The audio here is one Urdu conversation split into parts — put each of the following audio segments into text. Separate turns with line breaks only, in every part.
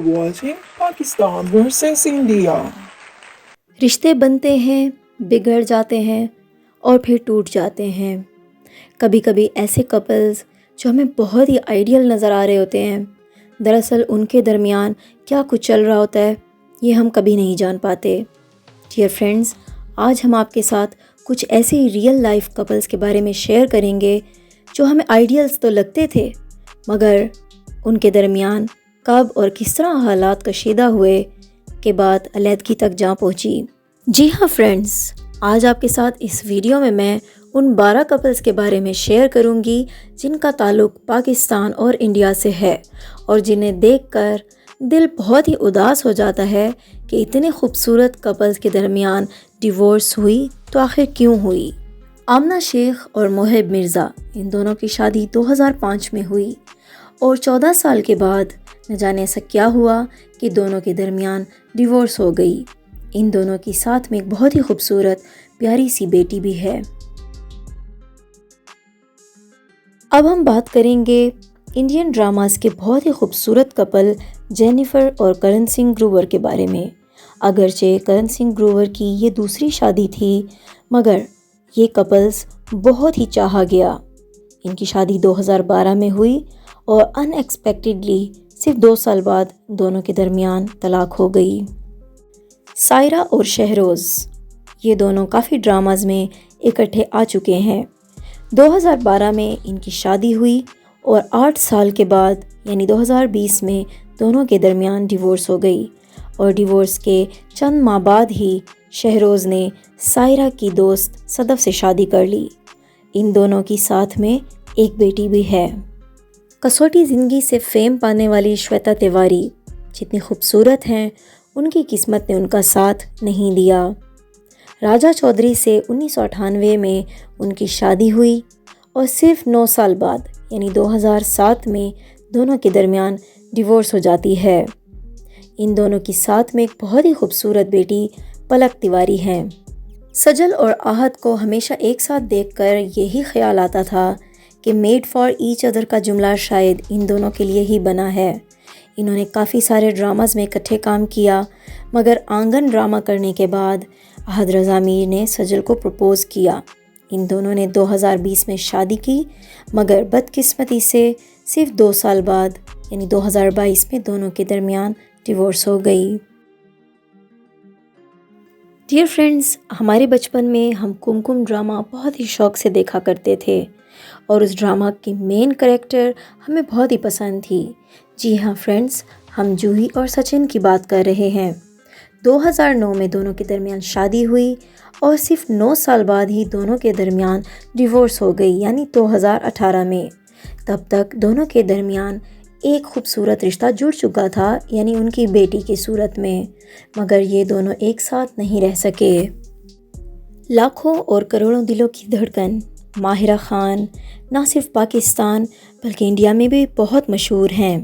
watching Pakistan versus India.
رشتے بنتے ہیں، بگڑ جاتے ہیں اور پھر ٹوٹ جاتے ہیں۔ کبھی کبھی ایسے کپلز جو ہمیں بہت ہی آئیڈیل نظر آ رہے ہوتے ہیں، دراصل ان کے درمیان کیا کچھ چل رہا ہوتا ہے یہ ہم کبھی نہیں جان پاتے۔ ڈیئر فرینڈز، آج ہم آپ کے ساتھ کچھ ایسے ہی ریئل لائف کپلز کے بارے میں شیئر کریں گے جو ہمیں آئیڈیلز تو لگتے تھے، مگر ان کے درمیان کب اور کس طرح حالات کشیدہ ہوئے کے بعد علیحدگی تک جا پہنچی۔ جی ہاں فرینڈز، آج آپ کے ساتھ اس ویڈیو میں ان 12 کپلز کے بارے میں شیئر کروں گی جن کا تعلق پاکستان اور انڈیا سے ہے، اور جنہیں دیکھ کر دل بہت ہی اداس ہو جاتا ہے کہ اتنے خوبصورت کپلز کے درمیان ڈیورس ہوئی تو آخر کیوں ہوئی۔ آمنہ شیخ اور محب مرزا، ان دونوں کی شادی 2005 میں ہوئی اور 14 سال کے بعد نہ جانے ایسا کیا ہوا کہ دونوں کے درمیان ڈیورس ہو گئی۔ ان دونوں کی ساتھ میں ایک بہت ہی خوبصورت پیاری سی بیٹی بھی ہے۔ اب ہم بات کریں گے انڈین ڈراماز کے بہت ہی خوبصورت کپل جینیفر اور کرن سنگھ گروور کے بارے میں۔ اگرچہ کرن سنگھ گروور کی یہ دوسری شادی تھی، مگر یہ کپلز بہت ہی چاہا گیا۔ ان کی شادی 2012 میں ہوئی اور ان ایکسپیکٹڈلی صرف 2 سال بعد دونوں کے درمیان طلاق ہو گئی۔ سائرہ اور شہروز، یہ دونوں کافی ڈراماز میں اکٹھے آ چکے ہیں۔ 2012 میں ان کی شادی ہوئی اور 8 سال کے بعد یعنی 2020 میں دونوں کے درمیان ڈیورس ہو گئی، اور ڈیورس کے چند ماہ بعد ہی شہروز نے سائرہ کی دوست صدف سے شادی کر لی۔ ان دونوں کی ساتھ میں ایک بیٹی بھی ہے۔ کسوٹی زندگی سے فیم پانے والی شویتا تیواری جتنی خوبصورت ہیں، ان کی قسمت نے ان کا ساتھ نہیں دیا۔ راجہ چودھری سے 1998 میں ان کی شادی ہوئی اور صرف 9 سال بعد یعنی 2007 میں دونوں کے درمیان ڈیورس ہو جاتی ہے۔ ان دونوں کی ساتھ میں ایک بہت ہی خوبصورت بیٹی پلک تیواری ہیں۔ سجل اور آہت کو ہمیشہ ایک ساتھ دیکھ کر یہی خیال آتا تھا کہ میڈ فار ایچ ادر کا جملہ شاید ان دونوں کے لیے ہی بنا ہے۔ انہوں نے کافی سارے ڈراماز میں اکٹھے کام کیا، مگر آنگن ڈرامہ کرنے کے بعد احد رضا میر نے سجل کو پرپوز کیا۔ ان دونوں نے 2020 میں شادی کی، مگر بدقسمتی سے صرف 2 سال بعد یعنی 2022 میں دونوں کے درمیان ڈیورس ہو گئی۔ ڈیئر فرینڈز، ہمارے بچپن میں ہم کمکم ڈرامہ بہت ہی شوق سے دیکھا کرتے تھے، اور اس ڈرامہ کی مین کریکٹر ہمیں بہت ہی پسند تھی۔ جی ہاں فرینڈز، ہم جوہی اور سچن کی بات کر رہے ہیں۔ 2009 میں دونوں کے درمیان شادی ہوئی اور صرف 9 سال بعد ہی دونوں کے درمیان ڈیورس ہو گئی یعنی 2018 میں۔ تب تک دونوں کے درمیان ایک خوبصورت رشتہ جڑ چکا تھا یعنی ان کی بیٹی کی صورت میں، مگر یہ دونوں ایک ساتھ نہیں رہ سکے۔ لاکھوں اور کروڑوں دلوں کی دھڑکن ماہرہ خان نہ صرف پاکستان بلکہ انڈیا میں بھی بہت مشہور ہیں۔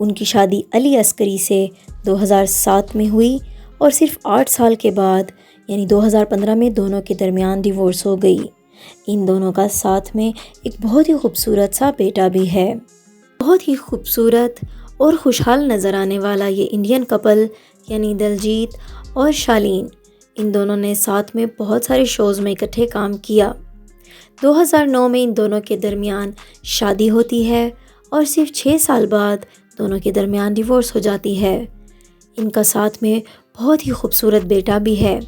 ان کی شادی علی عسکری سے 2007 میں ہوئی اور صرف 8 سال کے بعد یعنی 2015 میں دونوں کے درمیان ڈیورس ہو گئی۔ ان دونوں کا ساتھ میں ایک بہت ہی خوبصورت سا بیٹا بھی ہے۔ بہت ہی خوبصورت اور خوشحال نظر آنے والا یہ انڈین کپل یعنی دلجیت اور شالین، ان دونوں نے ساتھ میں بہت سارے شوز میں اکٹھے کام کیا۔ 2009 میں ان دونوں کے درمیان شادی ہوتی ہے اور صرف 6 سال بعد دونوں کے درمیان ڈیورس ہو جاتی ہے۔ ان کا ساتھ میں بہت ہی خوبصورت بیٹا بھی ہے۔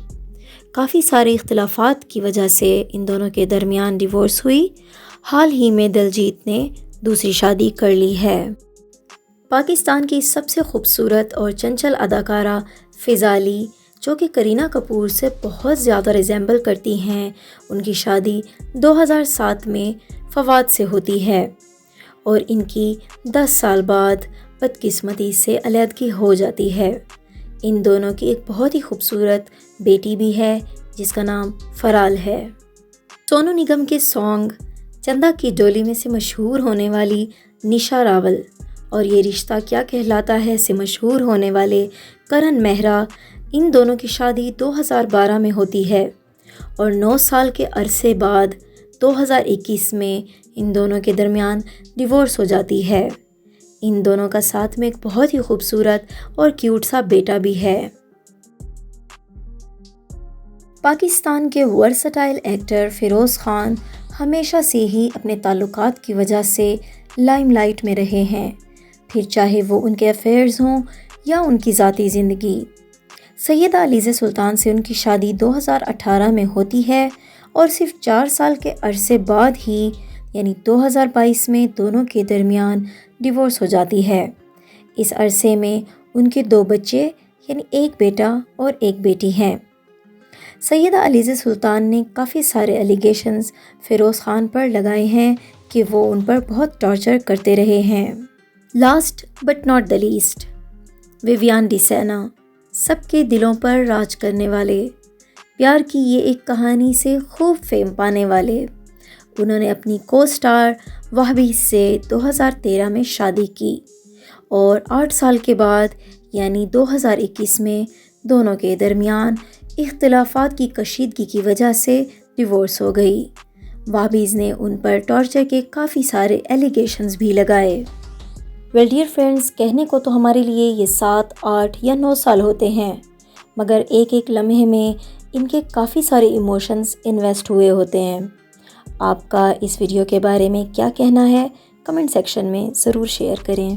کافی سارے اختلافات کی وجہ سے ان دونوں کے درمیان ڈیورس ہوئی۔ حال ہی میں دلجیت نے دوسری شادی کر لی ہے۔ پاکستان کی سب سے خوبصورت اور چنچل اداکارہ فضا علی، جو کہ کرینہ کپور سے بہت زیادہ ریزیمبل کرتی ہیں، ان کی شادی 2007 میں فواد سے ہوتی ہے اور ان کی 10 سال بعد بدقسمتی سے علیحدگی ہو جاتی ہے۔ ان دونوں کی ایک بہت ہی خوبصورت بیٹی بھی ہے جس کا نام فرال ہے۔ سونو نگم کے سانگ چندا کی ڈولی میں سے مشہور ہونے والی نشا راول اور یہ رشتہ کیا کہلاتا ہے سے مشہور ہونے والے کرن مہرا، ان دونوں کی شادی 2012 میں ہوتی ہے اور 9 سال کے عرصے بعد 2021 میں ان دونوں کے درمیان ڈیورس ہو جاتی ہے۔ ان دونوں کا ساتھ میں ایک بہت ہی خوبصورت اور کیوٹ سا بیٹا بھی ہے۔ پاکستان کے ورسٹائل ایکٹر فیروز خان ہمیشہ سے ہی اپنے تعلقات کی وجہ سے لائم لائٹ میں رہے ہیں، پھر چاہے وہ ان کے افیئرز ہوں یا ان کی ذاتی زندگی۔ سیدہ علیزہ سلطان سے ان کی شادی 2018 میں ہوتی ہے اور صرف 4 سال کے عرصے بعد ہی یعنی 2022 میں دونوں کے درمیان ڈیورس ہو جاتی ہے۔ اس عرصے میں ان کے 2 بچے یعنی ایک بیٹا اور ایک بیٹی ہیں۔ سیدہ علیزہ سلطان نے کافی سارے الیگیشنز فیروز خان پر لگائے ہیں کہ وہ ان پر بہت ٹارچر کرتے رہے ہیں۔ Last but not the least, Vivian Dsena, سب کے دلوں پر راج کرنے والے، پیار کی یہ ایک کہانی سے خوب فیم پانے والے، انہوں نے اپنی کو سٹار وہبی سے 2013 میں شادی کی اور 8 سال کے بعد یعنی 2021 میں دونوں کے درمیان اختلافات کی کشیدگی کی وجہ سے ڈیورس ہو گئی۔ وہبیز نے ان پر ٹارچر کے کافی سارے ایلیگیشنز بھی لگائے۔ ویل ڈیئر فرینڈز، کہنے کو تو ہمارے لیے یہ 7، 8 یا 9 سال ہوتے ہیں، مگر ایک ایک لمحے میں ان کے کافی سارے ایموشنز انویسٹ ہوئے ہوتے ہیں۔ آپ کا اس ویڈیو کے بارے میں کیا کہنا ہے؟ کمنٹ سیکشن میں ضرور شیئر کریں۔